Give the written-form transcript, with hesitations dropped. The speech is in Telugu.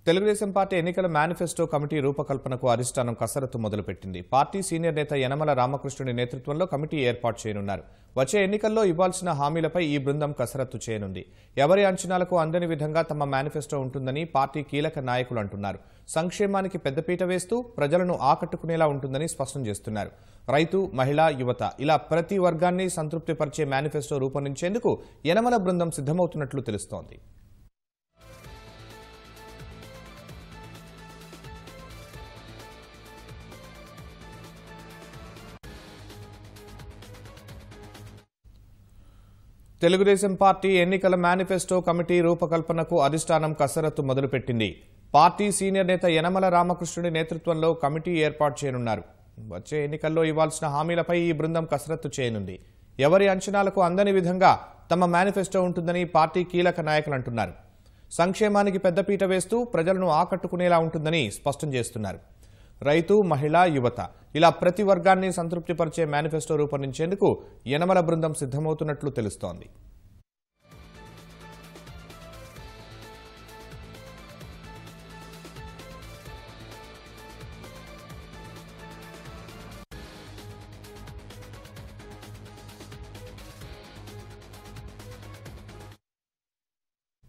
తెలుగుదేశం పార్టీ ఎన్నికల మేనిఫెస్టో కమిటీ రూపకల్పనకు అధిష్టానం కసరత్తు మొదలుపెట్టింది. పార్టీ సీనియర్ నేత యనమల రామకృష్ణుడి నేతృత్వంలో కమిటీ ఏర్పాటు చేయనున్నారు. వచ్చే ఎన్నికల్లో ఇవ్వాల్సిన హామీలపై ఈ బృందం కసరత్తు చేయనుంది. ఎవరి అంచనాలకు అందని విధంగా తమ మేనిఫెస్టో ఉంటుందని పార్టీ కీలక నాయకులు అంటున్నారు. సంక్షేమానికి పెద్దపీట వేస్తూ ప్రజలను ఆకట్టుకునేలా ఉంటుందని స్పష్టం చేస్తున్నారు. రైతు, మహిళా, యువత ఇలా ప్రతి వర్గాన్ని సంతృప్తిపరిచే మేనిఫెస్టో రూపొందించేందుకు యనమల బృందం సిద్ధమవుతున్నట్లు తెలుస్తోంది. తెలుగుదేశం పార్టీ ఎన్నికల మేనిఫెస్టో కమిటీ రూపకల్పనకు అధిష్టానం కసరత్తు మొదలుపెట్టింది. పార్టీ సీనియర్ నేత యనమల రామకృష్ణుడి నేతృత్వంలో కమిటీ ఏర్పాటు చేయనున్నారు. వచ్చే ఎన్నికల్లో ఇవ్వాల్సిన హామీలపై ఈ బృందం కసరత్తు చేయనుంది. ఎవరి అంచనాలకు అందని విధంగా తమ మేనిఫెస్టో ఉంటుందని పార్టీ కీలక నాయకులు అంటున్నారు. సంక్షేమానికి పెద్దపీట వేస్తూ ప్రజలను ఆకట్టుకునేలా ఉంటుందని స్పష్టం చేస్తున్నారు. రైతు, మహిళా, యువత ఇలా ప్రతి వర్గాన్ని సంతృప్తిపరిచే మేనిఫెస్టో రూపొందించేందుకు యనమల బృందం సిద్ధమవుతున్నట్లు తెలుస్తోంది.